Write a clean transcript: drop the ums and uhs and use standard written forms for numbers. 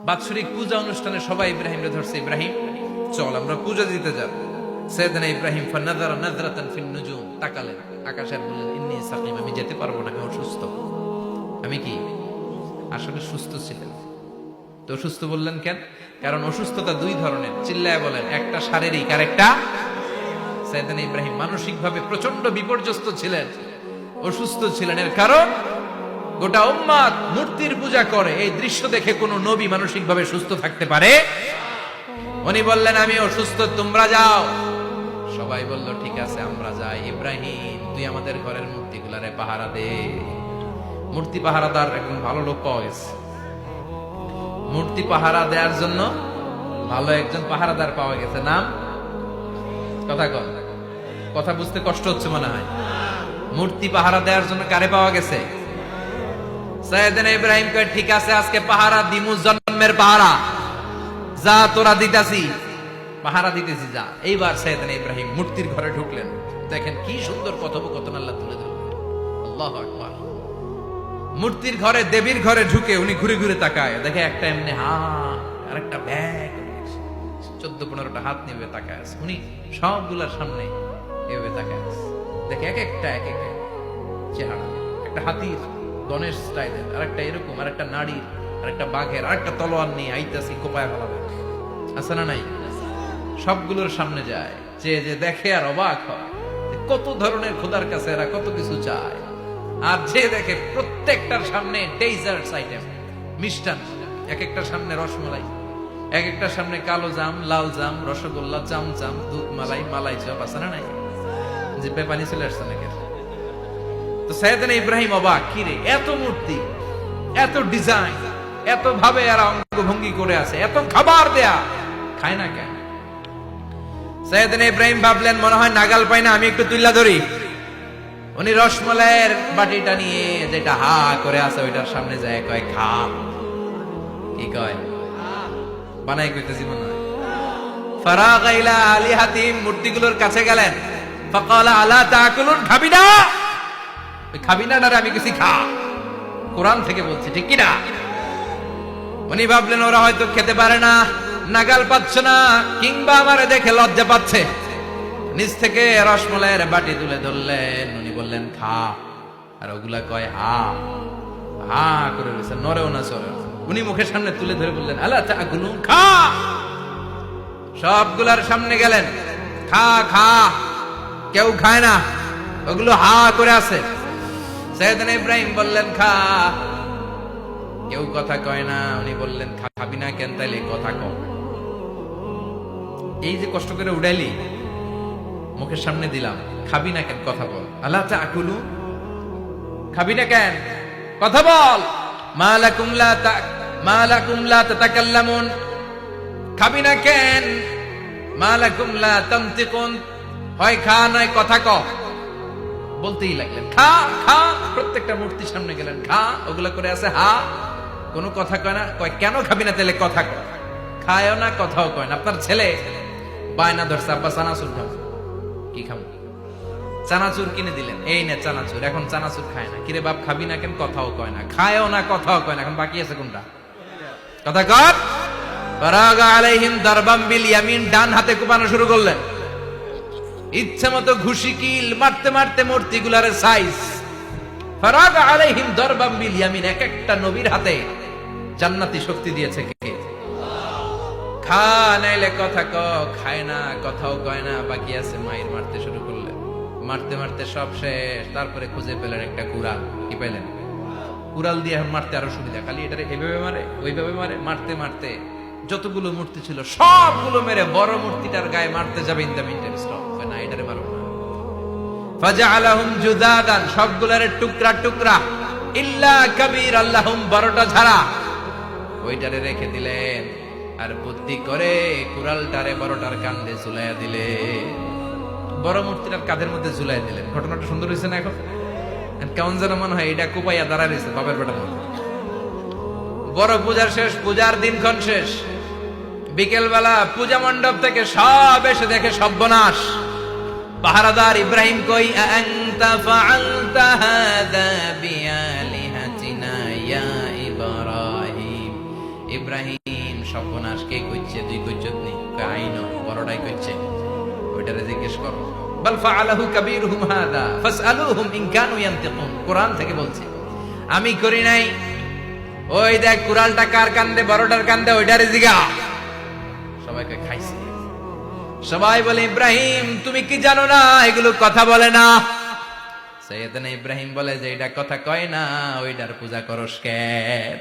বাৎসরিক পূজা অনুষ্ঠানে সবাই ইব্রাহিমরে ধরছে, ইব্রাহিম চল আমরা পূজা দিতে যাব। সাইয়েদনা ইব্রাহিম ফানাযারা নাযরাতান ফিন নুজুম, তাকালেন আকাশে, বললেন ইন্নী সাকিম, আমি যেতে পারবো না, আমি অসুস্থ। আমি কি আসলে সুস্থ ছিলেন? তো অসুস্থ বললেন কেন? কারণ অসুস্থতা দুই ধরনের, চিল্লায় বলেন, একটা শারীরিক আর একটা। সাইয়েদনা ইব্রাহিম মানসিকভাবে প্রচন্ড বিপর্যস্ত ছিলেন, অসুস্থ ছিলেন। এর কারণ গোটা উম্মাত মূর্তির পূজা করে, এই দৃশ্য দেখে কোন নবী মানসিকভাবে সুস্থ থাকতে পারে? উনি বললেন আমি অসুস্থ, তোমরা যাও। সবাই বলল ঠিক আছে আমরা যাই। ইব্রাহিম তুই আমাদের ঘরের মূর্তিগুলারে পাহারা দে। মূর্তি পাহারাদার একজন ভালো লোক পাওয়া গেছে, মূর্তি পাহারা দেওয়ার জন্য ভালো একজন পাহারাদার পাওয়া গেছে। নাম কথা কন, কথা বুঝতে কষ্ট হচ্ছে মনে হয়। মূর্তি পাহারা দেওয়ার জন্য কারে পাওয়া গেছে? সাইয়েদনা ইব্রাহিম কয় ঠিক আছে আজকে পাহারা দিমু, জন্মের পাহারা, যা তোরা দিতাছি, পাহারা দিতেছি যা। এইবার সাইয়েদনা ইব্রাহিম মূর্তির ঘরে ঢুকলেন, দেখেন কি সুন্দর কথোপকথন আল্লাহ তুলে ধরলেন। আল্লাহু আকবার। মূর্তির ঘরে, দেবীর ঘরে ঢুকে উনি ঘুরে ঘুরে তাকায়, দেখে একটা এমনি হাত আর একটা ব্যাগ, 14-15টা হাত নিয়ে তাকায় আছে। উনি সবগুলার সামনে এভাবে তাকায় আছে, দেখে এক একটা চেহারা, একটা হাতির গণেশ স্টাইলের, আর একটা এরকম, আর একটা নারীর, আর একটা বাঘের, আর একটা তলোয়ার নিয়ে আইতাছি কোপায় ফেলাবে, আছে না নাই? সবগুলোর সামনে যায়, যে দেখে আর অবাক হয় কত ধরনের খোদার কাছে এরা কত কিছু চায়। আর যে দেখে প্রত্যেকটার সামনে ডেজার্টস আইটেম, মিষ্টান্ন, এক একটার সামনে রসমালাই, এক একটার সামনে কালো জাম, লাল জাম, রসগোল্লা, চামচাম, দুধ মালাই, মালাই চপ, আছে না নাই? জিব্বে পানি চলে আসছে নাকি? তো সাইয়েদনা ইব্রাহিম অবাক, কি রে এত মূর্তি, এত ডিজাইন, এত ভাবে এরা অঙ্গভঙ্গি করে আছে, এত খাবার দেয়া, খায় না কেন? সাইয়েদনা ইব্রাহিম ভাবলেন মনে হয় নাগাল পাই না, আমি একটু তুইলা ধরি। উনি রসমালাইয়ের বাটিটা নিয়ে, যেটা হা করে আছে ওইটার সামনে যায়, কয় খা। কি কয়? বানাই কইতেছি মনে হয়। ফারাগা ইলা আলিহাতিম, মূর্তিগুলোর কাছে গেলেন। ফাকালা আলা তাকুলুন, খাবি না? খাবি না? আমি কিছু খা, কোরআন থেকে বলছি, ঠিক কিনা? উনি ভাবলেন ওরা হয়তো খেতে পারে না, নাগাল পাচ্ছে না, কিংবা আমারে দেখে লজ্জা পাচ্ছে। নিচ থেকে রসমালাইয়ের বাটি তুলে ধরলেন, উনি বললেন খা, আর ওগুলা কয় হা হা করে রয়েছে, নরেও না চড়েও না। উনি মুখের সামনে তুলে ধরে বললেন আলা তাকুলুন, খা। সবগুলার সামনে গেলেন, খা খা, কেউ খায় না, ওগুলো হা করে আছে। সাইয়েদনা ইব্রাহিম বললেন খা, কেউ কথা কয় না। উনি বললেন খাবি না কেন? তাইলে কথা কম, এই যে কষ্ট করে উড়াইলি, মুখের সামনে দিলাম, খাবি না কেন? কথা বল। আলা তাকুলু, খাবি না কেন? কথা বল। মালাকুম লা তাতাকাল্লামুন, খাবি না কেন? মালাকুম লা তানতিকুন, হয় খা নয় কথা ক। বলতেই লাগলেন খা খা, প্রত্যেকটা মূর্তির সামনে গেলেন, খা, ওগুলা করে আছে হা, কোনো কথা কয় না। কয় কেন খাবি না? তাহলে কথা কয়। খায়ও না, কথাও কয় না। আপনার ছেলে বায়না ধরছে, আব্বা চানাচুর খাবো। কি খাবো? চানাচুর কিনে দিলেন, এই নে চানাচুর। এখন চানাচুর খায় না। কিরে বাপ খাবি না কেন? কথাও কয় না, খায়ও না, কথাও কয় না। এখন বাকি আছে কোনটা? কথা কর। ফারাগা আলাইহিম দারবাম বিল ইয়ামিন, ডান হাতে কোপানো শুরু করলেন। ইচ্ছা মতো ঘুষি কিল মারতে মারতে মূর্তিগুলার সাইজ। ফারাগা আলাইহিম দারবাম বিল ইয়ামিন, এক একটা নবীর হাতে জান্নাতি শক্তি দিয়েছে কে? খা নাইলে কথা ক, খায় না, কথাও কয় না, বাকি আছে মায়ের। মারতে শুরু করলেন, মারতে মারতে সব শেষ। তারপরে খুঁজে পেলেন একটা কুড়াল। কি পেলেন? কুড়াল দিয়ে মারতে আরো সুবিধা, খালি এটারে এভাবে মারে, ওইভাবে মারে। মারতে মারতে যতগুলো মূর্তি ছিল সবগুলো মেরে বড় মূর্তিটার গায়ে মারতে যাবে, ইন দ্য মিনটাইম স্টপ, না এটারে মারো না। ফাজআলাহুম জুদাদান, সবগুলোরে টুকরা টুকরা, ইল্লা কাবীর আল্লাহুম, বড়টা ছাড়া ওইটারে রেখে দিলেন। আর বুদ্ধি করে কুড়ালটারে বড়টার কাঁধে ঝুলাইয়া দিলে, বড় মূর্তিটার কাঁধের মধ্যে ঝুলাই দিলেন। ঘটনাটা সুন্দর হয়েছে না? এখন কেমন যেন মনে হয় এটা কোপাইয়া দাঁড়া রয়েছে বাপের বেটার মতো। বড় পূজার শেষ, পূজার দিনক্ষণ শেষ। বিকেল বেলা পূজা মণ্ডপ থেকে সব এসে দেখে সর্বনাশ। পাহারাদার ইব্রাহিম কই, আনতা ফাআলতা হাযা বিআলিহাতিনা ইয়া ইব্রাহিম, ইব্রাহিম সর্বনাশ কে কইছে, তুই কইছত নি? আইন বড়টাই কইছে, ওইটারে জিজ্ঞেস করো। বাল ফাআলাহু কাবীরুহুম হাদা ফাসআলুহুম ইন কানু ইয়ানতিকুন। কোরআন থেকে বলছে, আমি করি নাই। ওই দেখ কুড়ালটা কার কান্দে, বড়টার কান্দে, ওইটারে জিগা। সবাইকে খাইছে। সবাই বলে, ইব্রাহিম তুমি কি জানো না এগুলো কথা বলে না? সৈয়দনা ইব্রাহিম বলে যে এটা কথা কয় না, ওইটার পূজা করস কেন?